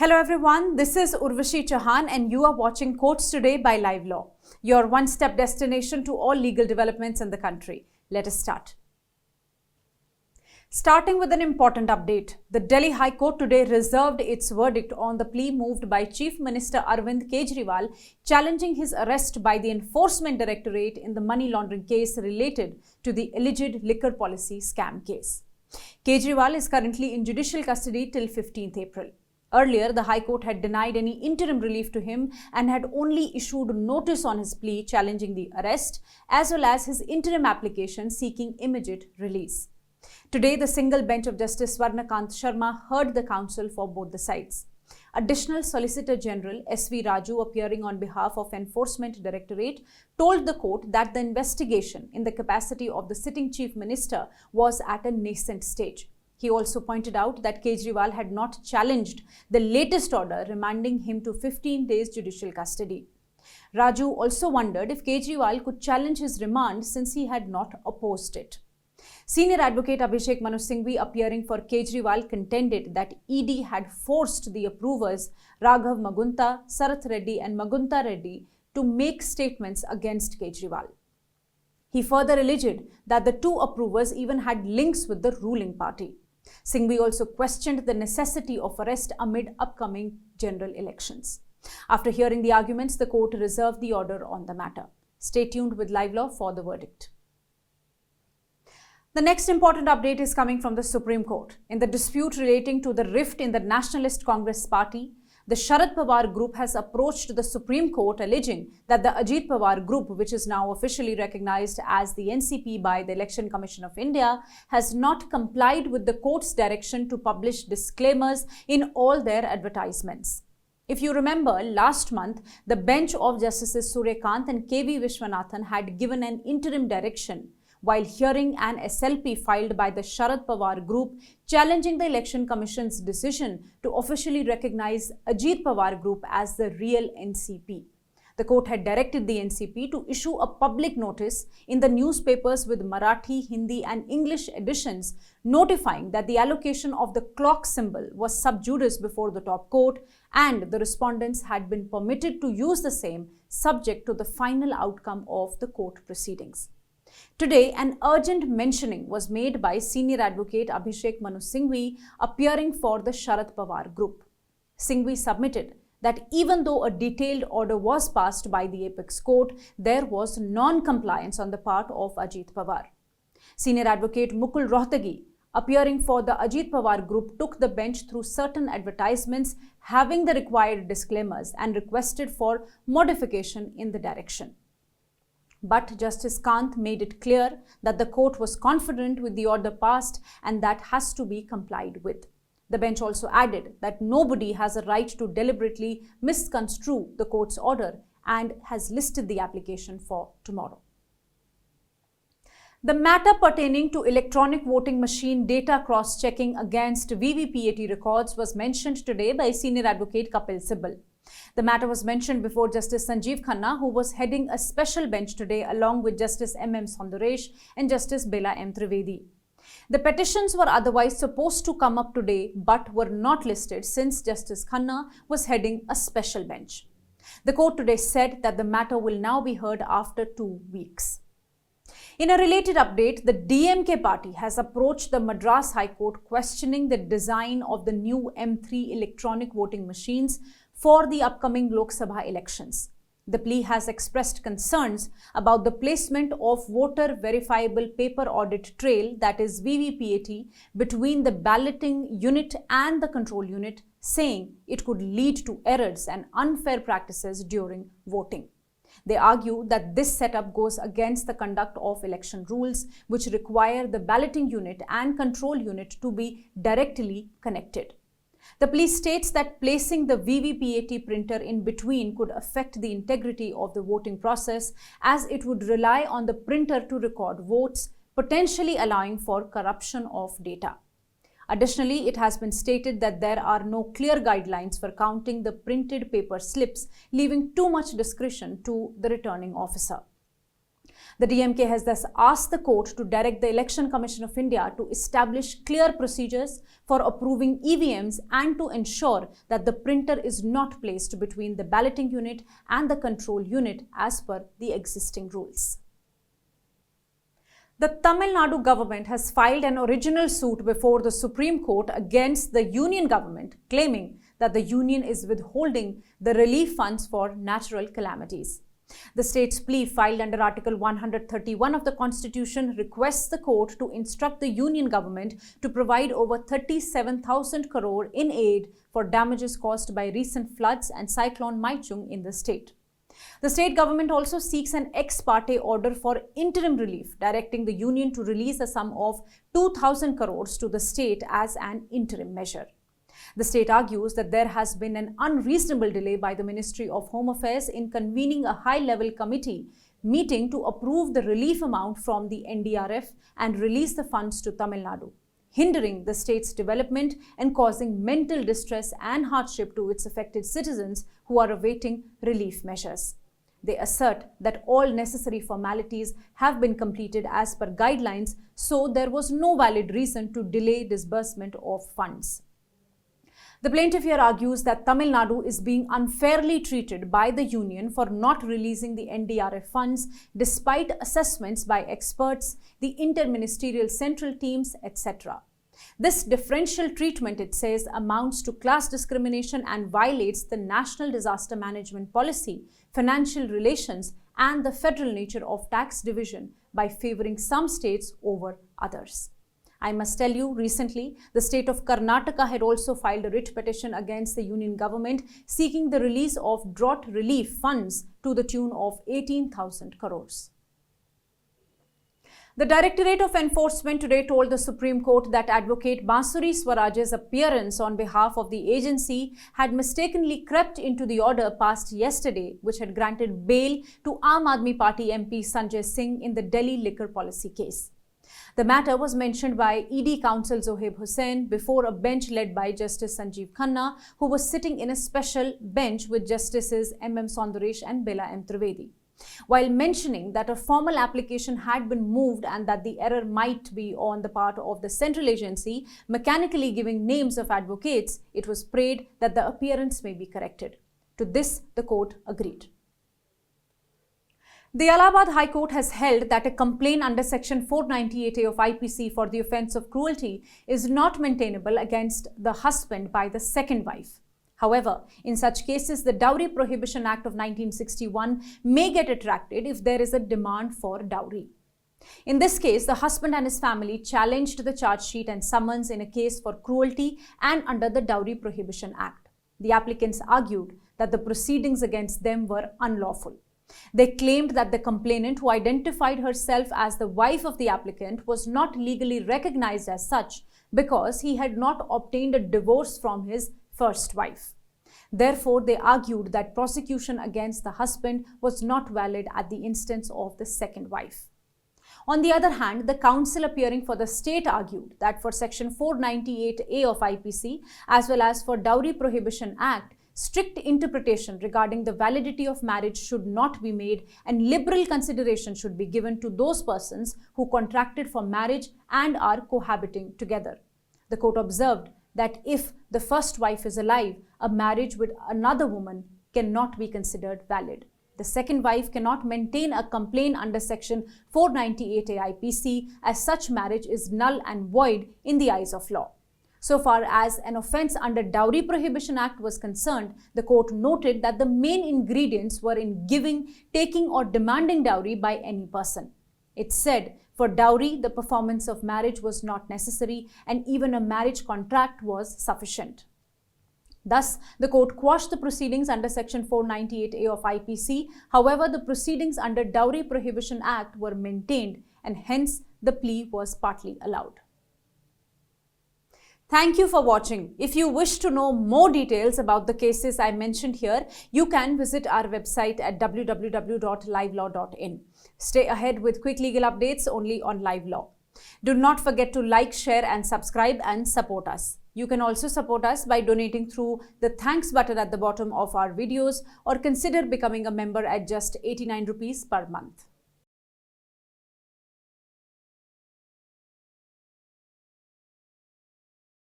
Hello everyone, this is Urvashi Chauhan and you are watching Courts Today by Livelaw, your one-step destination to all legal developments in the country. Let us start. Starting with an important update, the Delhi High Court today reserved its verdict on the plea moved by Chief Minister Arvind Kejriwal challenging his arrest by the Enforcement Directorate in the money laundering case related to the alleged liquor policy scam case. Kejriwal is currently in judicial custody till 15th April. Earlier, the High Court had denied any interim relief to him and had only issued notice on his plea challenging the arrest as well as his interim application seeking immediate release. Today, the single bench of Justice Swarnakant Sharma heard the counsel for both the sides. Additional Solicitor General S.V. Raju, appearing on behalf of Enforcement Directorate, told the court that the investigation in the capacity of the sitting Chief Minister was at a nascent stage. He also pointed out that Kejriwal had not challenged the latest order remanding him to 15 days judicial custody. Raju also wondered if Kejriwal could challenge his remand since he had not opposed it. Senior advocate Abhishek Manu Singhvi, appearing for Kejriwal, contended that ED had forced the approvers Raghav Magunta, Sarath Reddy and Magunta Reddy to make statements against Kejriwal. He further alleged that the two approvers even had links with the ruling party. Singhvi also questioned the necessity of arrest amid upcoming general elections. After hearing the arguments, the court reserved the order on the matter. Stay tuned with Livelaw for the verdict. The next important update is coming from the Supreme Court. In the dispute relating to the rift in the Nationalist Congress Party, the Sharad Pawar group has approached the Supreme Court alleging that the Ajit Pawar group, which is now officially recognized as the NCP by the Election Commission of India, has not complied with the court's direction to publish disclaimers in all their advertisements. If you remember, last month, the bench of Justices Suryakant and K.V. Vishwanathan had given an interim direction while hearing an SLP filed by the Sharad Pawar group challenging the Election Commission's decision to officially recognize Ajit Pawar group as the real NCP. The court had directed the NCP to issue a public notice in the newspapers with Marathi, Hindi and English editions notifying that the allocation of the clock symbol was sub judice before the top court and the respondents had been permitted to use the same subject to the final outcome of the court proceedings. Today, an urgent mentioning was made by senior advocate Abhishek Manu Singhvi, appearing for the Sharad Pawar group. Singhvi submitted that even though a detailed order was passed by the apex court, there was non-compliance on the part of Ajit Pawar. Senior advocate Mukul Rohtagi, appearing for the Ajit Pawar group, took the bench through certain advertisements having the required disclaimers and requested for modification in the direction. But Justice Kant made it clear that the court was confident with the order passed and that has to be complied with. The bench also added that nobody has a right to deliberately misconstrue the court's order and has listed the application for tomorrow. The matter pertaining to electronic voting machine data cross-checking against VVPAT records was mentioned today by senior advocate Kapil Sibal. The matter was mentioned before Justice Sanjeev Khanna, who was heading a special bench today along with Justice M.M. Sundaresh and Justice Bela M. Trivedi. The petitions were otherwise supposed to come up today but were not listed since Justice Khanna was heading a special bench. The court today said that the matter will now be heard after 2 weeks. In a related update, the DMK party has approached the Madras High Court questioning the design of the new M3 electronic voting machines for the upcoming Lok Sabha elections. The plea has expressed concerns about the placement of voter verifiable paper audit trail, that is VVPAT, between the balloting unit and the control unit, saying it could lead to errors and unfair practices during voting. They argue that this setup goes against the conduct of election rules, which require the balloting unit and control unit to be directly connected. The plea states that placing the VVPAT printer in between could affect the integrity of the voting process, as it would rely on the printer to record votes, potentially allowing for corruption of data. Additionally, it has been stated that there are no clear guidelines for counting the printed paper slips, leaving too much discretion to the returning officer. The DMK has thus asked the court to direct the Election Commission of India to establish clear procedures for approving EVMs and to ensure that the printer is not placed between the balloting unit and the control unit as per the existing rules. The Tamil Nadu government has filed an original suit before the Supreme Court against the union government, claiming that the union is withholding the relief funds for natural calamities. The state's plea, filed under Article 131 of the Constitution, requests the court to instruct the union government to provide over 37,000 crore in aid for damages caused by recent floods and Cyclone Maichung in the state. The state government also seeks an ex parte order for interim relief, directing the union to release a sum of 2,000 crores to the state as an interim measure. The state argues that there has been an unreasonable delay by the Ministry of Home Affairs in convening a high-level committee meeting to approve the relief amount from the NDRF and release the funds to Tamil Nadu, hindering the state's development and causing mental distress and hardship to its affected citizens who are awaiting relief measures. They assert that all necessary formalities have been completed as per guidelines, so there was no valid reason to delay disbursement of funds. The plaintiff here argues that Tamil Nadu is being unfairly treated by the union for not releasing the NDRF funds despite assessments by experts, the interministerial central teams, etc. This differential treatment, it says, amounts to class discrimination and violates the National Disaster Management Policy, financial relations, and the federal nature of tax division by favoring some states over others. I must tell you, recently, the state of Karnataka had also filed a writ petition against the union government seeking the release of drought relief funds to the tune of 18,000 crores. The Directorate of Enforcement today told the Supreme Court that Advocate Basuri Swaraj's appearance on behalf of the agency had mistakenly crept into the order passed yesterday, which had granted bail to Aam Aadmi Party MP Sanjay Singh in the Delhi liquor policy case. The matter was mentioned by ED counsel Zohaib Hussain before a bench led by Justice Sanjeev Khanna, who was sitting in a special bench with Justices M.M. Sondaresh and Bela M. Trivedi. While mentioning that a formal application had been moved and that the error might be on the part of the central agency, mechanically giving names of advocates, it was prayed that the appearance may be corrected. To this, the court agreed. The Allahabad High Court has held that a complaint under Section 498A of IPC for the offence of cruelty is not maintainable against the husband by the second wife. However, in such cases, the Dowry Prohibition Act of 1961 may get attracted if there is a demand for dowry. In this case, the husband and his family challenged the charge sheet and summons in a case for cruelty and under the Dowry Prohibition Act. The applicants argued that the proceedings against them were unlawful. They claimed that the complainant, who identified herself as the wife of the applicant, was not legally recognized as such because he had not obtained a divorce from his first wife. Therefore, they argued that prosecution against the husband was not valid at the instance of the second wife. On the other hand, the counsel appearing for the state argued that for Section 498A of IPC as well as for Dowry Prohibition Act, strict interpretation regarding the validity of marriage should not be made and liberal consideration should be given to those persons who contracted for marriage and are cohabiting together. The court observed that if the first wife is alive, a marriage with another woman cannot be considered valid. The second wife cannot maintain a complaint under Section 498A IPC, as such marriage is null and void in the eyes of law. So far as an offence under Dowry Prohibition Act was concerned, the court noted that the main ingredients were in giving, taking or demanding dowry by any person. It said for dowry, the performance of marriage was not necessary and even a marriage contract was sufficient. Thus, the court quashed the proceedings under Section 498A of IPC. However, the proceedings under Dowry Prohibition Act were maintained and hence the plea was partly allowed. Thank you for watching. If you wish to know more details about the cases I mentioned here, you can visit our website at www.livelaw.in. Stay ahead with quick legal updates only on Live Law. Do not forget to like, share and subscribe and support us. You can also support us by donating through the thanks button at the bottom of our videos or consider becoming a member at just 89 rupees per month.